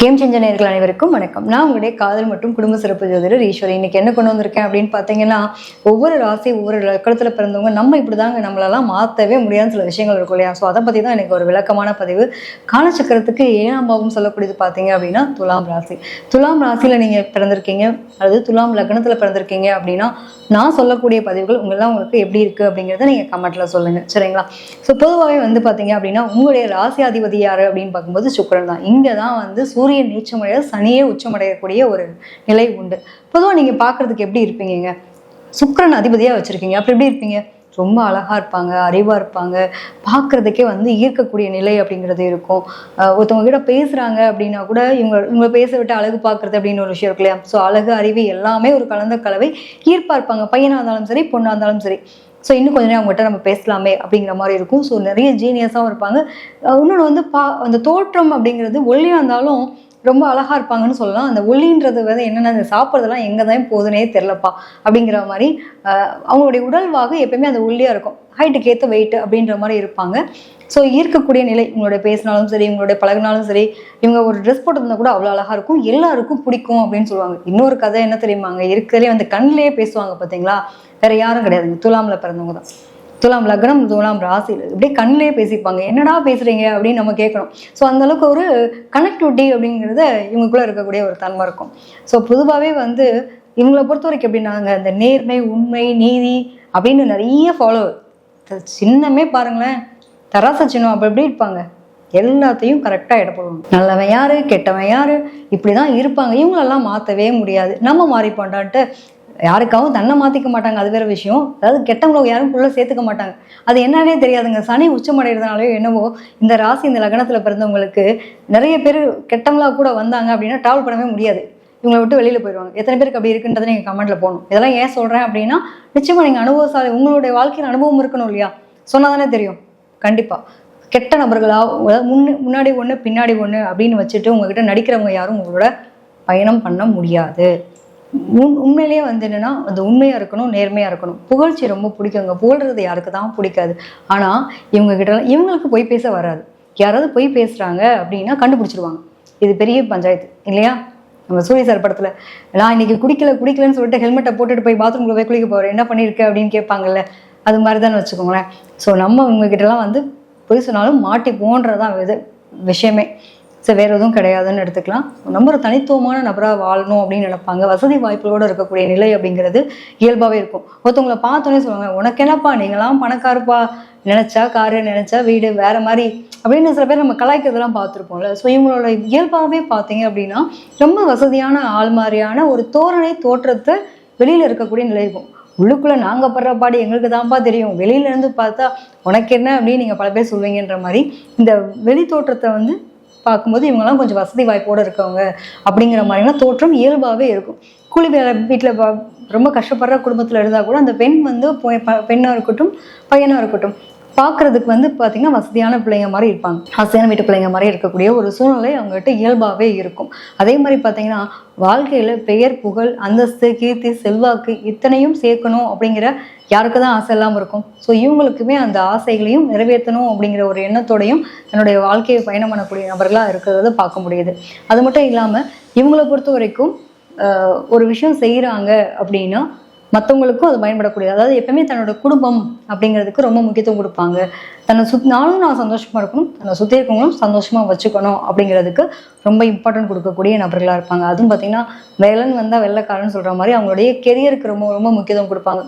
Game changer நேயர்கள் அனைவருக்கும் வணக்கம். நான் உங்களுடைய காதல் மற்றும் குடும்ப சிறப்பு ஜோதிடர் ஈஸ்வரி. இன்னைக்கு என்ன கொண்டு வந்திருக்கேன் அப்படின்னு பார்த்தீங்கன்னா, ஒவ்வொரு ராசி ஒவ்வொரு லக்கணத்தில் பிறந்தவங்க நம்ம இப்படிதாங்க நம்மளெல்லாம் மாற்றவே முடியாத சில விஷயங்கள் இருக்கும் இல்லையா? ஸோ அதை பற்றி தான் எனக்கு ஒரு விளக்கமான பதிவு. காலச்சக்கரத்துக்கு 7ஆம் பாவம் சொல்லக்கூடியது பார்த்தீங்க அப்படின்னா துலாம் ராசி. துலாம் ராசியில் நீங்கள் பிறந்திருக்கீங்க அல்லது துலாம் லக்னத்தில் பிறந்திருக்கீங்க அப்படின்னா நான் சொல்லக்கூடிய பதிவுகள் உங்களுக்கு எப்படி இருக்குது அப்படிங்கிறத நீங்கள் கமெண்ட்டில் சொல்லுங்கள், சரிங்களா? ஸோ பொதுவாகவே பார்த்தீங்க அப்படின்னா உங்களுடைய ராசி அதிபதி யார் அப்படின்னு பார்க்கும்போது சுக்கிரன் தான். இங்கே தான் சூரியன் நீச்சமடைய சனியே உச்சமடையக்கூடிய ஒரு நிலை உண்டு. பொதுவாக நீங்கள் பார்க்குறதுக்கு எப்படி இருப்பீங்க? சுக்கிரன் அதிபதியாக வச்சுருக்கீங்க, அப்படி எப்படி இருப்பீங்க? ரொம்ப அழகாக இருப்பாங்க, அறிவாக இருப்பாங்க, பார்க்குறதுக்கே ஈர்க்கக்கூடிய நிலை அப்படிங்கிறது இருக்கும். ஒருத்தவங்க கிட்ட பேசுகிறாங்க அப்படின்னா கூட இவங்க பேச விட்டு அழகு பார்க்குறது அப்படின்னு ஒரு விஷயம் இருக்கு இல்லையா? ஸோ அழகு அறிவு எல்லாமே ஒரு கலந்த கலவை, ஈர்ப்பாக இருப்பாங்க. பையனாக இருந்தாலும் சரி, பொண்ணாக இருந்தாலும் சரி. ஸோ இன்னும் கொஞ்சம் நேரம் அவங்ககிட்ட நம்ம பேசலாமே அப்படிங்கிற மாதிரி இருக்கும். ஸோ நிறைய ஜீனியஸாகவும் இருப்பாங்க. இன்னொன்று அந்த தோற்றம் அப்படிங்கிறது ஒல்லியாக இருந்தாலும் ரொம்ப அழகாக இருப்பாங்கன்னு சொல்லலாம். அந்த ஒல்லின்றது என்னென்ன அந்த சாப்பிட்றதெல்லாம் எங்கே தான் போகுதுன்னே தெரிலப்பா அப்படிங்கிற மாதிரி அவங்களுடைய உடல்வாக எப்பயுமே அந்த ஒல்லியாக இருக்கும். ஹைட்டுக்கு ஏற்ற வெயிட் அப்படின்ற மாதிரி இருப்பாங்க. ஸோ ஈர்க்கக்கூடிய நிலை, இவங்களுடைய பேசினாலும் சரி, இவங்களுடைய பழகினாலும் சரி, இவங்க ஒரு ட்ரெஸ் போட்டிருந்தா கூட அவ்வளோ அழகாக இருக்கும், எல்லாருக்கும் பிடிக்கும் அப்படின்னு சொல்லுவாங்க. இன்னொரு கதை என்ன தெரியுமாங்க? இருக்கிறதே கண்ணிலேயே பேசுவாங்க பார்த்தீங்களா? வேற யாரும் கிடையாதுங்க, துலாமில் பிறந்தவங்க தான். துலாம் லக்னம், துலாம் ராசியில் இப்படியே கண்ணிலே பேசிப்பாங்க. என்னடா பேசுறீங்க அப்படின்னு நம்ம கேட்கணும். ஸோ அந்தளவுக்கு ஒரு கனெக்டிவிட்டி அப்படிங்கிறத இவங்களுக்குள்ள இருக்கக்கூடிய ஒரு தன்மை இருக்கும். ஸோ பொதுவாகவே இவங்களை பொறுத்த வரைக்கும் எப்படின்னாங்க, இந்த நேர்மை, உண்மை, நீதி அப்படின்னு நிறைய ஃபாலோ. சின்னமே பாருங்களேன், தராச சின்னம் அப்படி எப்படி இருப்பாங்க, எல்லாத்தையும் கரெக்டாக இடப்படுவாங்க. நல்லவன் யாரு, கெட்டவன் யாரு, இப்படிதான் இருப்பாங்க. இவங்களெல்லாம் மாற்றவே முடியாது. நம்ம மாறி போண்டான்ட்டு யாருக்காகவும் தன்னை மாற்றிக்க மாட்டாங்க, அது வேற விஷயம். அதாவது கெட்டவங்களை யாரும் உள்ள சேர்த்துக்க மாட்டாங்க. அது என்னன்னே தெரியாதுங்க. சனி உச்சமடைகிறதுனாலயோ என்னவோ இந்த ராசி இந்த லக்னத்தில் பிறந்தவங்களுக்கு நிறைய பேர் கெட்டவங்களா கூட வந்தாங்க அப்படின்னா ட்ராவல் பண்ணவே முடியாது. இவங்களை விட்டு வெளியில் போயிடுவாங்க. எத்தனை பேருக்கு அப்படி இருக்குன்றதை நீங்கள் கமெண்ட்டில் போகணும். இதெல்லாம் ஏன் சொல்கிறேன் அப்படின்னா, நிச்சயமாக நீங்கள் அனுபவசாலி, உங்களுடைய வாழ்க்கையில் அனுபவம் இருக்கணும் இல்லையா? சொன்னால் தானே தெரியும். கண்டிப்பாக கெட்ட நபர்களா, முன்னாடி ஒன்று பின்னாடி ஒன்று அப்படின்னு வச்சுட்டு உங்ககிட்ட நடிக்கிறவங்க யாரும் உங்களோட பயணம் பண்ண முடியாது. உண்மையிலேயே என்னன்னா அந்த உண்மையாக இருக்கணும், நேர்மையாக இருக்கணும். புகழ்ச்சி ரொம்ப பிடிக்குங்க. புகழ்றது யாருக்கு தான் பிடிக்காது? ஆனால் இவங்களுக்கு பொய் பேச வராது. யாராவது பொய் பேசுகிறாங்க அப்படின்னா கண்டுபிடிச்சிருவாங்க. இது பெரிய பஞ்சாயத்து இல்லையா? நம்ம சூரிய சார் படத்தில் நான் இன்னைக்கு குடிக்கலன்னு சொல்லிட்டு ஹெல்மெட்டை போட்டுட்டு போய் பாத்ரூம்ல போய் குளிக்க போகிறேன், என்ன பண்ணியிருக்க அப்படின்னு கேட்பாங்கல்ல, அது மாதிரி தான் வச்சுக்கோங்களேன். ஸோ நம்ம உங்ககிட்டலாம் பொய் சொன்னாலும் மாட்டி போன்றதான் விஷயமே. ஸோ வேறு எதுவும் கிடையாதுன்னு எடுத்துக்கலாம். நம்ம ஒரு தனித்துவமான நபராக வாழணும் அப்படின்னு நினைப்பாங்க. வசதி வாய்ப்புகளோடு இருக்கக்கூடிய நிலை அப்படிங்கிறது இயல்பாகவே இருக்கும். ஒருத்தவங்களை பார்த்தோன்னே சொல்லுவாங்க, உனக்கு என்னப்பா, நீங்களாம் பணக்காரப்பா, நினச்சா காரு, நினச்சா வீடு, வேறு மாதிரி அப்படின்னு சில பேர் நம்ம கலாய்க்கிறதெல்லாம் பார்த்துருப்போம்ல. ஸோ இவங்களோட இயல்பாகவே பார்த்தீங்க அப்படின்னா ரொம்ப வசதியான ஆள் மாதிரியான ஒரு தோற்றத்தை வெளியில் இருக்கக்கூடிய நிலை இருக்கும். உள்ளுக்குள்ளே நாங்கள் படுற பாடு எங்களுக்கு தான்ப்பா தெரியும், வெளியிலேருந்து பார்த்தா உனக்கு என்ன அப்படின்னு நீங்கள் பல பேர் சொல்வீங்கன்ற மாதிரி இந்த வெளி தோற்றத்தை பார்க்கும்போது இவங்கெல்லாம் கொஞ்சம் வசதி வாய்ப்போடு இருக்கவங்க அப்படிங்கிற மாதிரிலாம் தோற்றம் இயல்பாகவே இருக்கும். கூலி வேலை வீட்டில் ரொம்ப கஷ்டப்படுற குடும்பத்தில் இருந்தால் கூட அந்த பெண் பெண்ணாக இருக்கட்டும், பையனாக இருக்கட்டும், பார்க்குறதுக்கு பார்த்தீங்கன்னா வசதியான பிள்ளைங்க மாதிரி இருப்பாங்க, ஆசையான வீட்டு பிள்ளைங்க மாதிரி இருக்கக்கூடிய ஒரு சூழ்நிலை அவங்ககிட்ட இயல்பாகவே இருக்கும். அதே மாதிரி பார்த்தீங்கன்னா வாழ்க்கையில் பெயர், புகழ், அந்தஸ்து, கீர்த்தி, செல்வாக்கு இத்தனையும் சேர்க்கணும் அப்படிங்கிற யாருக்கு தான் ஆசை இல்லாமல் இருக்கும்? ஸோ இவங்களுக்குமே அந்த ஆசைகளையும் நிறைவேற்றணும் அப்படிங்கிற ஒரு எண்ணத்தோடையும் தன்னுடைய வாழ்க்கையை பயணம் பண்ணக்கூடிய நபர்களாக இருக்கிறத பார்க்க முடியுது. அது மட்டும் இல்லாமல் இவங்களை பொறுத்த வரைக்கும் ஒரு விஷயம் செய்கிறாங்க அப்படின்னா மற்றவங்களுக்கும் அது பயன்படக்கூடியது. அதாவது எப்பவுமே தன்னோட குடும்பம் அப்படிங்கிறதுக்கு ரொம்ப முக்கியத்துவம் கொடுப்பாங்க. நானும் நான் சந்தோஷமாக இருக்கணும், தன்னை சுற்றி இருக்கவங்களும் சந்தோஷமாக வச்சுக்கணும் அப்படிங்கிறதுக்கு ரொம்ப இம்பார்ட்டன்ட் கொடுக்கக்கூடிய நபர்களாக இருப்பாங்க. அதுவும் பார்த்தீங்கன்னா வேலைன்னு வந்தால் வெள்ளைக்காரன்னு சொல்கிற மாதிரி அவங்களுடைய கெரியருக்கு ரொம்ப ரொம்ப முக்கியத்துவம் கொடுப்பாங்க.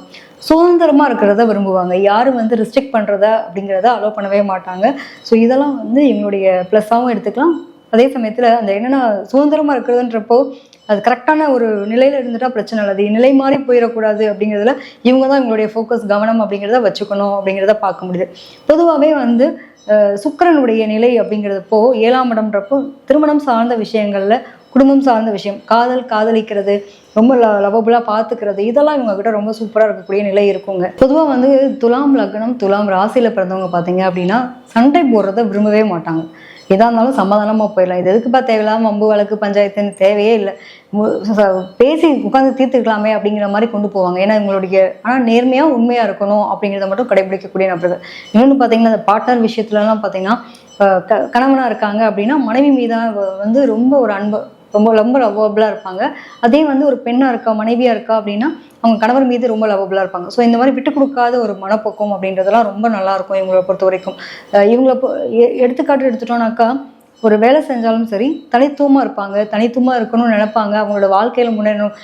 சுதந்திரமாக இருக்கிறத விரும்புவாங்க. யாரும் ரெஸ்ட்ரிக்ட் பண்ணுறத அப்படிங்கிறத அலோவ் பண்ணவே மாட்டாங்க. ஸோ இதெல்லாம் இவங்களுடைய ப்ளஸ்ஸாகவும் எடுத்துக்கலாம். அதே சமயத்தில் அந்த என்னென்னா சுதந்திரமாக இருக்கிறதுன்றப்போ அது கரெக்டான ஒரு நிலையில் இருந்துட்டா பிரச்சனை இல்லை. அது நிலை மாறி போயிடக்கூடாது அப்படிங்கிறதுல இவங்க தான் இவங்களுடைய ஃபோக்கஸ், கவனம் அப்படிங்கிறத வச்சுக்கணும் அப்படிங்கிறத பார்க்க முடியுது. பொதுவாகவே சுக்கிரனுடைய நிலை அப்படிங்கிறப்போ 7ஆம் இடம்ன்றப்போ திருமணம் சார்ந்த விஷயங்களில், குடும்பம் சார்ந்த விஷயம், காதலிக்கிறது, ரொம்ப லவபுளாக பார்த்துக்கிறது, இதெல்லாம் இவங்ககிட்ட ரொம்ப சூப்பராக இருக்கக்கூடிய நிலை இருக்குங்க. பொதுவாக துலாம் லக்னம், துலாம் ராசியில் பிறந்தவங்க பார்த்தீங்க அப்படின்னா சண்டை போடுறத விரும்பவே மாட்டாங்க. எதா இருந்தாலும் சமாதானமாக போயிடலாம். இது எதுக்குப்பா தேவையில்லாம வம்பு வழக்கு பஞ்சாயத்துன்னு தேவையே இல்லை, பேசி உட்காந்து தீர்த்துக்கலாமே அப்படிங்கிற மாதிரி கொண்டு போவாங்க. ஏன்னா இவங்களுடைய ஆனால் நேர்மையாக உண்மையாக இருக்கணும் அப்படிங்கிறத மட்டும் கடைபிடிக்கக்கூடிய நபர்கள். இன்னொன்று பார்த்தீங்கன்னா, அந்த பார்ட்னர் விஷயத்துலலாம் பார்த்தீங்கன்னா கணவனாக இருக்காங்க அப்படின்னா மனைவி மீதாக வந்து ரொம்ப ஒரு அன்பு, ரொம்ப ரொம்ப லவ்வபிளாக இருப்பாங்க. அதே வந்து ஒரு பெண்ணாக இருக்கா, மனைவியாக இருக்கா அப்படின்னா அவங்க கணவர் மீது ரொம்ப லவ்வபிளாக இருப்பாங்க. ஸோ இந்த மாதிரி விட்டு கொடுக்காத ஒரு மனப்போக்கம் அப்படின்றதெல்லாம் ரொம்ப நல்லாயிருக்கும் இவங்களை பொறுத்த வரைக்கும். இவங்களை எடுத்துக்காட்டு எடுத்துட்டோம்னாக்கா, ஒரு வேலை செஞ்சாலும் சரி தனித்துவமாக இருப்பாங்க, தனித்துவமாக இருக்கணும்னு நினைப்பாங்க. அவங்களோட வாழ்க்கையில் முன்னேறணும்.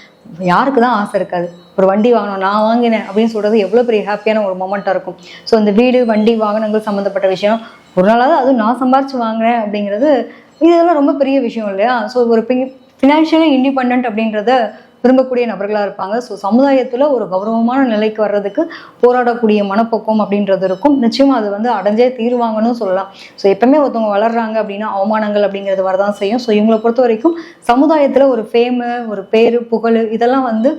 யாருக்கு தான் ஆசை இருக்காது? ஒரு வண்டி வாங்கணும், நான் வாங்கினேன் அப்படின்னு சொல்கிறது எவ்வளோ பெரிய ஹாப்பியான ஒரு மொமெண்ட்டாக இருக்கும். ஸோ இந்த வீடு, வண்டி, வாகனங்கள் சம்மந்தப்பட்ட விஷயம் ஒரு நாளாவது அதுவும் நான் சம்பாரிச்சு வாங்கினேன் அப்படிங்கிறது இதெல்லாம் ரொம்ப பெரிய விஷயம் இல்லையா? ஸோ ஒரு ஃபினான்ஷியலி இண்டிபெண்ட் அப்படின்றத விரும்பக்கூடிய நபர்களாக இருப்பாங்க. ஸோ சமுதாயத்தில் ஒரு கௌரவமான நிலைக்கு வர்றதுக்கு போராடக்கூடிய மனப்போக்கம் அப்படின்றது இருக்கும். நிச்சயமாக அது வந்து அடைஞ்சே தீர்வாங்கன்னு சொல்லலாம். ஸோ எப்பவுமே ஒருத்தவங்க வளர்றாங்க அப்படின்னா அவமானங்கள் அப்படிங்கிறது வரதான் செய்யும். ஸோ இவங்களை பொறுத்த வரைக்கும் சமுதாயத்தில் ஒரு ஃபேமு, ஒரு பேரு, புகழ் இதெல்லாம் வந்து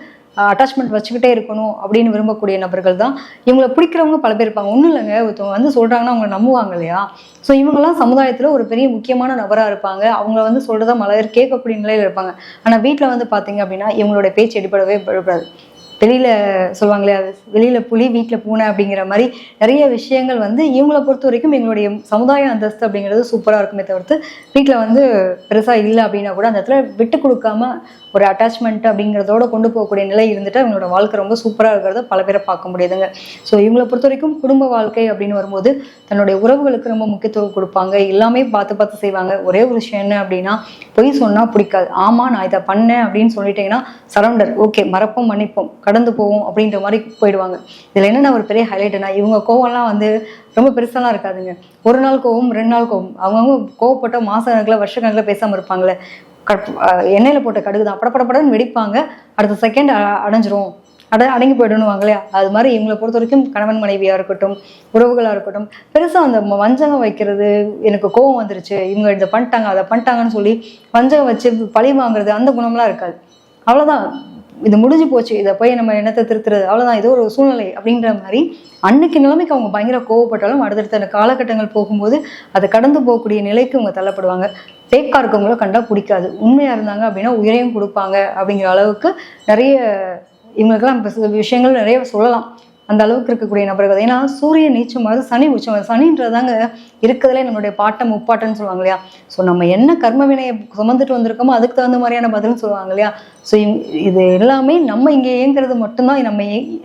அட்டாச்மெண்ட் வச்சுக்கிட்டே இருக்கணும் அப்படின்னு விரும்பக்கூடிய நபர்கள் தான். இவங்களை பிடிக்கிறவங்க பல பேர் இருப்பாங்க. ஒன்றும் இல்லைங்க, ஒருத்தவங்க வந்து சொல்கிறாங்கன்னா அவங்க நம்புவாங்க இல்லையா? ஸோ இவங்கெல்லாம் சமுதாயத்தில் ஒரு பெரிய முக்கியமான நபராக இருப்பாங்க. அவங்க வந்து சொல்கிறத மலர் கேட்கக்கூடிய நிலையில் இருப்பாங்க. ஆனால் வீட்டில் வந்து பார்த்தீங்க அப்படின்னா இவங்களோட பேச்சு எடுபடவே படாது. வெளியில் சொல்லுவாங்களே, வெளியில் புலி வீட்டில் பூனை அப்படிங்கிற மாதிரி நிறைய விஷயங்கள் வந்து இவங்களை பொறுத்த வரைக்கும் எங்களுடைய சமுதாய அந்தஸ்து அப்படிங்கிறது சூப்பராக இருக்குமே தவிர்த்து வீட்டில் வந்து பெருசாக இல்லை அப்படின்னா கூட அந்த இடத்துல விட்டு கொடுக்காம ஒரு அட்டாச்மெண்ட் அப்படிங்கிறதோட கொண்டு போகக்கூடிய நிலை இருந்துட்டு அவங்களோட வாழ்க்கை ரொம்ப சூப்பராக இருக்கிறத பல பேரை பார்க்க முடியுதுங்க. ஸோ இவங்களை பொறுத்த வரைக்கும் குடும்ப வாழ்க்கை அப்படின்னு வரும்போது தன்னுடைய உறவுகளுக்கு ரொம்ப முக்கியத்துவம் கொடுப்பாங்க. எல்லாமே பார்த்து பார்த்து செய்வாங்க. ஒரே ஒரு விஷயம் என்ன அப்படின்னா, பொய் சொன்னால் பிடிக்காது. ஆமாம் நான் இதை பண்ணேன் அப்படின்னு சொல்லிட்டீங்கன்னா சரண்டர், ஓகே மறப்போம் மன்னிப்போம் கடந்து போவோம் அப்படின்ற மாதிரி போயிடுவாங்க. இதில் என்னென்ன ஒரு பெரிய ஹைலைட்னா, இவங்க கோவம்லாம் வந்து ரொம்ப பெருசாலாம் இருக்காதுங்க. ஒரு நாள் கோவம், 2 நாள் கோவம். அவங்கவுங்க கோவப்பட்ட மாச கணக்கில் வருஷ கணக்கில் பேசாமல் இருப்பாங்களே, எண்ணெயில் போட்ட கடுகு தான் படப்படப்படன்னு வெடிப்பாங்க. அடுத்த செகண்ட் அடைஞ்சிரும், அடங்கி போயிடணுவாங்களே. அது மாதிரி இவங்களை பொறுத்த வரைக்கும் கணவன் மனைவியாக இருக்கட்டும், உறவுகளாக இருக்கட்டும், பெருசாக அந்த வஞ்சகம் வைக்கிறது, எனக்கு கோவம் வந்துருச்சு இவங்க இதை பண்ணிட்டாங்க அதை பண்ணிட்டாங்கன்னு சொல்லி வஞ்சகம் வச்சு பழி வாங்குறது, அந்த குணம்லாம் இருக்காது. அவ்வளோதான், இது முடிஞ்சு போச்சு, இதை போய் நம்ம என்னத்தை திருத்துறது, அவ்வளோதான், ஏதோ ஒரு சூழ்நிலை அப்படின்ற மாதிரி அன்னைக்கு நிலைமைக்கு அவங்க பயங்கர கோவப்பட்டாலும் அடுத்தடுத்த காலகட்டங்கள் போகும்போது அதை கடந்து போகக்கூடிய நிலைக்கு அவங்க தள்ளப்படுவாங்க. ஃபேக்காக இருக்கவங்கள கண்டா பிடிக்காது. உண்மையாக இருந்தாங்க அப்படின்னா உயிரையும் கொடுப்பாங்க அப்படிங்கிற அளவுக்கு நிறைய இவங்களுக்கெல்லாம் விஷயங்கள் நிறைய சொல்லலாம். அந்த அளவுக்கு இருக்கக்கூடிய நபர்கள். ஏன்னா சூரியன் நீச்சமாவது சனி உச்சமாவது. சனின்றதாங்க இருக்கிறதுலே நம்மளுடைய பாட்டம் முப்பாட்டன்னு சொல்லுவாங்க இல்லையா? ஸோ நம்ம என்ன கர்ம வினையை சுமந்துட்டு வந்திருக்கோமோ அதுக்கு தகுந்த மாதிரியான பதில்னு சொல்லுவாங்க இல்லையா? ஸோ இது எல்லாமே நம்ம இங்கே இயங்குறது மட்டும்தான்,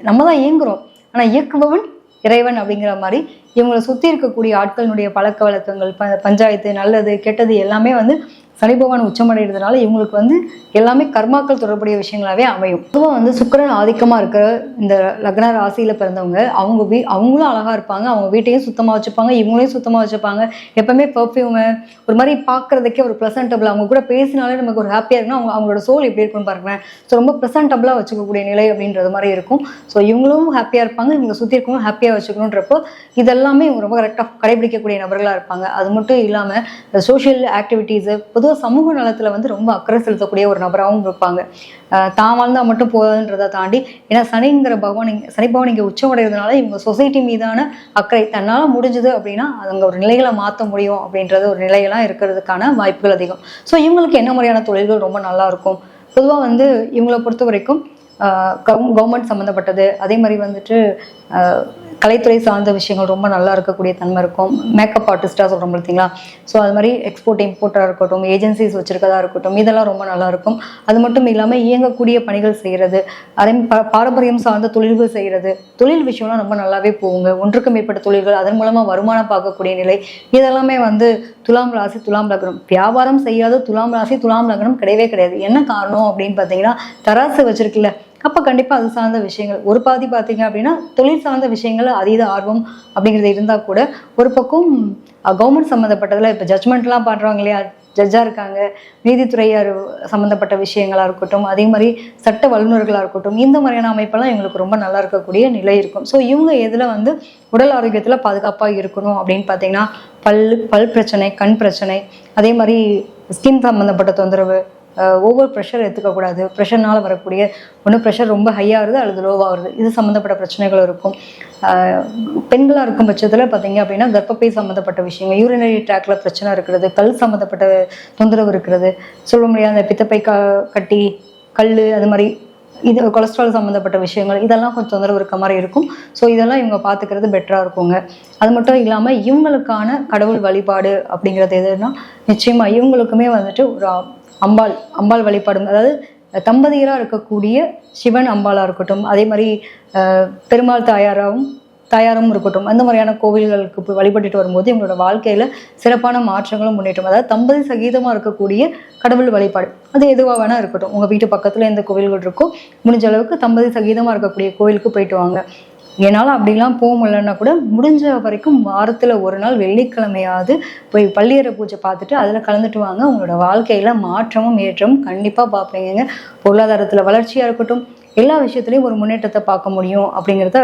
நம்ம தான் இயங்குறோம். ஆனால் இயக்குபவன் இறைவன் அப்படிங்கிற மாதிரி இவங்களை சுற்றி இருக்கக்கூடிய ஆட்களினுடைய பழக்க வழக்கங்கள், பஞ்சாயத்து, நல்லது கெட்டது எல்லாமே வந்து சனி பகவான் உச்சமடைகிறதுனால இவங்களுக்கு வந்து எல்லாமே கர்மாக்கள் தொடர்புடைய விஷயங்களாவே அமையும். பொதுவாக வந்து சுக்கிரன் ஆதிக்கமாக இருக்கிற இந்த லக்ன ராசியில் பிறந்தவங்க அவங்களும் அழகாக இருப்பாங்க, அவங்க வீட்டையும் சுத்தமாக வச்சுப்பாங்க, இவங்களையும் சுத்தமாக வச்சுப்பாங்க. எப்பவுமே பர்ஃப்யூமு ஒரு மாதிரி பார்க்குறதுக்கே ஒரு ப்ரெசன்டபிள், அவங்க கூட பேசினாலே நமக்கு ஒரு ஹாப்பியாக இருக்குன்னா அவங்களோட சோல் எப்படி இருக்குன்னு பாருங்களேன். ஸோ ரொம்ப ப்ரெசன்டபிளாக வச்சுக்கக்கூடிய நிலை அப்படின்றது மாதிரி இருக்கும். ஸோ இவங்களும் ஹாப்பியாக இருப்பாங்க, இவங்க சுற்றி இருக்கவங்க ஹாப்பியாக வச்சுக்கணுன்றப்போ இதெல்லாமே இவங்க ரொம்ப கரெக்டாக கடைபிடிக்கக்கூடிய நபர்களாக இருப்பாங்க. அது மட்டும் இல்லாமல் சோஷியல் ஆக்டிவிட்டீஸு, பொதுவாக சமூக நலத்தில் வந்து ரொம்ப அக்கறை செலுத்தக்கூடிய ஒரு நபராகவும் இருப்பாங்க. தான் வாழ்ந்தால் மட்டும் போகுதுன்றதை தாண்டி, ஏன்னா சனி பகவான் இங்கே உச்சமடைகிறதுனால இவங்க சொசைட்டி மீதான அக்கறை, தன்னால் முடிஞ்சது அப்படின்னா அங்கே ஒரு நிலைகளை மாற்ற முடியும் அப்படின்றது ஒரு நிலையெல்லாம் இருக்கிறதுக்கான வாய்ப்புகள் அதிகம். ஸோ இவங்களுக்கு என்ன மாதிரியான தொழில்கள் ரொம்ப நல்லா இருக்கும்? பொதுவாக வந்து இவங்களை பொறுத்த வரைக்கும் கவர்மெண்ட் சம்மந்தப்பட்டது, அதே மாதிரி வந்துட்டு கலைத்துறை சார்ந்த விஷயங்கள் ரொம்ப நல்லா இருக்கக்கூடிய தன்மை இருக்கும். மேக்கப் ஆர்டிஸ்டாக சொல்கிறோம் பார்த்தீங்களா? ஸோ அது மாதிரி எக்ஸ்போர்ட் இம்போர்ட்டாக இருக்கட்டும், ஏஜென்சிஸ் வச்சுருக்கதா இருக்கட்டும், இதெல்லாம் ரொம்ப நல்லாயிருக்கும். அது மட்டும் இல்லாமல் இயங்கக்கூடிய பணிகள் செய்கிறது, அதே பாரம்பரியம் சார்ந்த தொழில்கள் செய்கிறது, தொழில் விஷயம்லாம் ரொம்ப நல்லாவே போகுங்க. ஒன்றுக்கு மேற்பட்ட தொழில்கள், அதன் மூலமாக வருமானம் பார்க்கக்கூடிய நிலை, இதெல்லாமே வந்து துலாம் ராசி, துலாம் லக்னம். வியாபாரம் செய்யாத துலாம் ராசி, துலாம் லக்னம் கிடையவே கிடையாது. என்ன காரணம் அப்படின்னு பார்த்தீங்கன்னா, தராசு வச்சிருக்குல்ல, அப்போ கண்டிப்பாக அது சார்ந்த விஷயங்கள் ஒரு பாதி பார்த்தீங்க அப்படின்னா தொழில் சார்ந்த விஷயங்கள் அதீத ஆர்வம் அப்படிங்கிறது இருந்தால் கூட, ஒரு பக்கம் கவர்மெண்ட் சம்மந்தப்பட்டதில் இப்போ ஜட்ஜ்மெண்ட்லாம் பண்ணுறவங்க இல்லையா, ஜட்ஜாக இருக்காங்க, நீதித்துறையார் சம்மந்தப்பட்ட விஷயங்களாக இருக்கட்டும், அதே மாதிரி சட்ட வல்லுநர்களாக இருக்கட்டும், இந்த மாதிரியான அமைப்பெல்லாம் எங்களுக்கு ரொம்ப நல்லா இருக்கக்கூடிய நிலை இருக்கும். ஸோ இவங்க எதில் வந்து உடல் ஆரோக்கியத்தில் பாதுகாப்பாக இருக்கணும் அப்படின்னு பார்த்தீங்கன்னா, பல் பிரச்சனை, கண் பிரச்சனை, அதே மாதிரி ஸ்கின் சம்மந்தப்பட்ட தொந்தரவு, ஓவர் ப்ரெஷர் எடுத்துக்கக்கூடாது. ப்ரெஷர்னால் வரக்கூடிய ஒன்று ப்ரெஷர் ரொம்ப ஹையாகுது அல்லது லோவாகுது, இது சம்மந்தப்பட்ட பிரச்சனைகள் இருக்கும். பெண்களாக இருக்கும் பட்சத்தில் பார்த்தீங்க அப்படின்னா கர்ப்பப்பை சம்மந்தப்பட்ட விஷயங்கள், யூரினரி ட்ராக்ல பிரச்சனை இருக்கிறது, கல் சம்மந்தப்பட்ட தொந்தரவு இருக்கிறது, சொல்ல முடியாத பித்தப்பை கட்டி, கல், அது மாதிரி இது கொலஸ்ட்ரால் சம்மந்தப்பட்ட விஷயங்கள், இதெல்லாம் கொஞ்சம் தொந்தரவு இருக்க மாதிரி இருக்கும். ஸோ இதெல்லாம் இவங்க பார்த்துக்கிறது பெட்டராக இருக்குங்க. அது மட்டும் இல்லாமல் இவங்களுக்கான கடவுள் வழிபாடு அப்படிங்கிறது எதுனா, நிச்சயமாக இவங்களுக்குமே வந்துட்டு ஒரு அம்பாள் வழிபாடு, அதாவது தம்பதியராக இருக்கக்கூடிய சிவன் அம்பாளாக இருக்கட்டும், அதே மாதிரி பெருமாள் தாயாரும் இருக்கட்டும், அந்த மாதிரியான கோவில்களுக்கு போய் வழிபட்டுட்டு வரும்போது இவங்களோட வாழ்க்கையில் சிறப்பான மாற்றங்களும் முன்னேற்றம். அதாவது தம்பதி சகிதமாக இருக்கக்கூடிய கடவுள் வழிபாடு அது எதுவாக வேணா இருக்கட்டும். உங்கள் வீட்டு பக்கத்தில் எந்த கோவில்கள் இருக்கோ முடிஞ்ச அளவுக்கு தம்பதி சகிதமாக இருக்கக்கூடிய கோவிலுக்கு போயிட்டு வாங்க. என்னால் அப்படிலாம் போக முடியலன்னா கூட முடிஞ்ச வரைக்கும் வாரத்தில் ஒரு நாள் வெள்ளிக்கிழமையாவது போய் பள்ளியறை பூஜை பார்த்துட்டு அதில் கலந்துட்டு வாங்க. உங்களோட வாழ்க்கையில் மாற்றமும் ஏற்றமும் கண்டிப்பாக பார்ப்பீங்க. பொருளாதாரத்தில் வளர்ச்சியாக இருக்கட்டும், எல்லா விஷயத்துலையும் ஒரு முன்னேற்றத்தை பார்க்க முடியும் அப்படிங்கிறத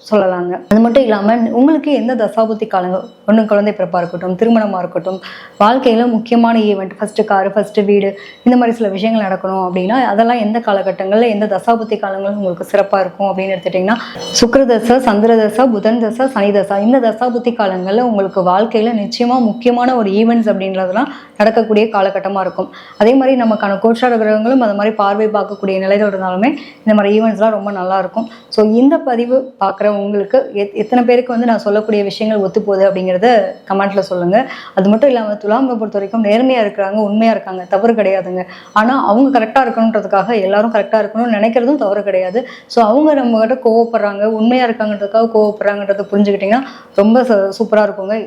சொல்லலாங்க. அது மட்டும் இல்லாமல் உங்களுக்கு எந்த தசாபுத்தி காலங்கள், ஒன்று குழந்தை பிறப்பாக இருக்கட்டும், திருமணமாக இருக்கட்டும், வாழ்க்கையில் முக்கியமான ஈவெண்ட், ஃபஸ்ட்டு காரு, ஃபஸ்ட்டு வீடு, இந்த மாதிரி சில விஷயங்கள் நடக்கணும் அப்படின்னா அதெல்லாம் எந்த காலகட்டங்களில் எந்த தசாபுத்தி காலங்கள் உங்களுக்கு சிறப்பாக இருக்கும் அப்படின்னு எடுத்துட்டிங்கன்னா, சுக்கிரதசை, சந்திரதசை, புதன் தசை, சனி தசை, இந்த தசாபுத்தி காலங்களில் உங்களுக்கு வாழ்க்கையில் நிச்சயமாக முக்கியமான ஒரு ஈவெண்ட்ஸ் அப்படின்றதெல்லாம் நடக்கக்கூடிய காலகட்டமாக இருக்கும். அதே மாதிரி நமக்கான கோச்சார கிரகங்களும் அது மாதிரி பார்வை பார்க்கக்கூடிய நிலையில் இருந்தாலுமே இந்த மாதிரி ஈவெண்ட்ஸ்லாம் ரொம்ப நல்லாயிருக்கும். ஸோ இந்த பதிவு பார்க்குற உங்களுக்கு எத்தனை பேருக்கு வந்து நான் சொல்லக்கூடிய விஷயங்கள் ஒத்து போகுது அப்படிங்கிறத கமெண்ட்டில் சொல்லுங்கள். அது மட்டும் இல்லாமல் துலாமை பொறுத்த வரைக்கும் நேர்மையாக இருக்கிறாங்க, உண்மையாக இருக்காங்க, தவறு கிடையாதுங்க. ஆனால் அவங்க கரெக்டாக இருக்கணுன்றதுக்காக எல்லாரும் கரெக்டாக இருக்கணும்னு நினைக்கிறதும் தவறு கிடையாது. ஸோ அவங்க நம்மகிட்ட கோவப்படுறாங்க, உண்மையாக இருக்காங்கன்றதுக்காக கோவப்படுறாங்கன்றதை புரிஞ்சுக்கிட்டிங்கன்னா ரொம்ப சூப்பராக இருக்குங்க.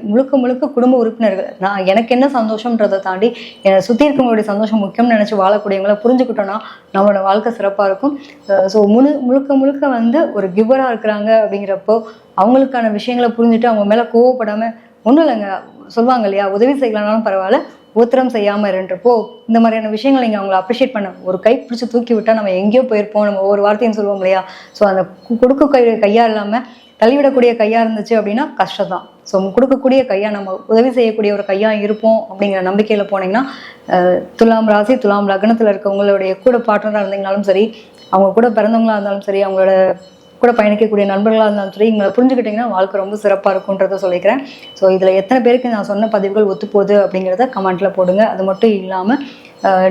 முழுக்க குடும்ப உறுப்பினர்கள், நான் எனக்கு என்ன சந்தோஷம்ன்றதை தாண்டி என்னை சுற்றி இருக்கவங்களுடைய சந்தோஷம் முக்கியம்னு நினச்சி வாழக்கூடியவங்களை புரிஞ்சுக்கிட்டோன்னா நம்மளோட வாழ்க்கை சிறப்பாக இருக்கும். ஸோ முழுக்க வந்து ஒரு கிவராக இருக்கிறாங்க அப்படிங்கிறப்போ அவங்களுக்கான விஷயங்களை புரிஞ்சுட்டு அவங்க மேலே கோவப்படாமல், ஒன்றும் இல்லைங்க, சொல்லுவாங்க இல்லையா, உதவி செய்யலாம்னாலும் பரவாயில்ல உத்தரம் செய்யாமல் இருன்றப்போ இந்த மாதிரியான விஷயங்கள் நீங்கள் அவங்களை அப்ரிஷியேட் பண்ண, ஒரு கை பிடிச்சி தூக்கி விட்டால் நம்ம எங்கேயோ போயிருப்போம், நம்ம ஒவ்வொரு வார்த்தையும் சொல்லுவோம் இல்லையா. ஸோ அந்த கையாக இல்லாமல் தள்ளிவிடக்கூடிய கையாக இருந்துச்சு அப்படின்னா கஷ்டம் தான். ஸோ கொடுக்கக்கூடிய கையாக, நம்ம உதவி செய்யக்கூடிய ஒரு கையாக இருப்போம் அப்படிங்கிற நம்பிக்கையில் போனீங்கன்னா, துலாம் ராசி, துலாம் லக்னத்தில் இருக்கவங்களுடைய கூட பார்ட்னராக இருந்தீங்கனாலும் சரி, அவங்க கூட பிறந்தவங்களாக இருந்தாலும் சரி, அவங்களோட கூட பயணிக்கக்கூடிய நண்பர்களாக இருந்தாலும் சரி, இவங்களை புரிஞ்சுக்கிட்டிங்கன்னா வாழ்க்கை ரொம்ப சிறப்பாக இருக்குன்றதை சொல்லிக்கிறேன். ஸோ இதில் எத்தனை பேருக்கு நான் சொன்ன பதிவுகள் ஒத்துப்போகுது அப்படிங்கிறத கமெண்ட்டில் போடுங்க. அது மட்டும் இல்லாமல்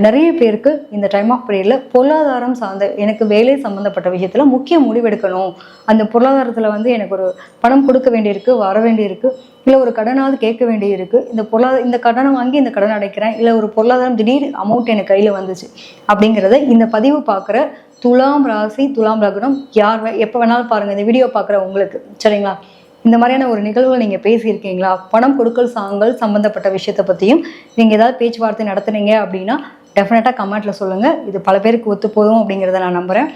நிறைய பேருக்கு இந்த டைம் ஆஃப் பீரியடில் பொருளாதாரம் சார்ந்த, எனக்கு வேலை சம்மந்தப்பட்ட விஷயத்தில் முக்கிய முடிவெடுக்கணும், அந்த பொருளாதாரத்தில் வந்து எனக்கு ஒரு பணம் கொடுக்க வேண்டியிருக்கு, வர வேண்டியிருக்கு, இல்லை ஒரு கடனாவது கேட்க வேண்டியிருக்கு, இந்த கடனை வாங்கி இந்த கடன் அடைக்கிறேன், இல்லை ஒரு பொருளாதாரம் திடீர் அமௌண்ட் எனக்கு கையில் வந்துச்சு அப்படிங்கிறத இந்த பதிவு பார்க்குற துலாம் ராசி, துலாம் லக்னம் யார் எப்போ வேணாலும் பாருங்கள் இந்த வீடியோ பார்க்குற உங்களுக்கு, சரிங்களா. இந்த மாதிரியான ஒரு நிகழ்வுகளை நீங்கள் பேசியிருக்கீங்களா, பணம் கொடுக்கல் சாங்கல் சம்மந்தப்பட்ட விஷயத்தை பற்றியும் நீங்கள் ஏதாவது பேச்சுவார்த்தை நடத்துனீங்க அப்படின்னா டெஃபினட்டாக கமெண்ட்டில் சொல்லுங்கள். இது பல பேருக்கு ஒத்து போதும் அப்படிங்கிறத நான் நம்புகிறேன்.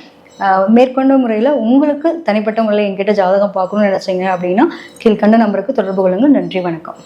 மேற்கொண்ட முறையில் உங்களுக்கு தனிப்பட்ட முறையில் என்கிட்ட ஜாதகம் பார்க்கணும்னு நினச்சிங்க அப்படின்னா கீழ்கண்ட நம்பருக்கு தொடர்பு கொள்ளுங்கள். நன்றி, வணக்கம்.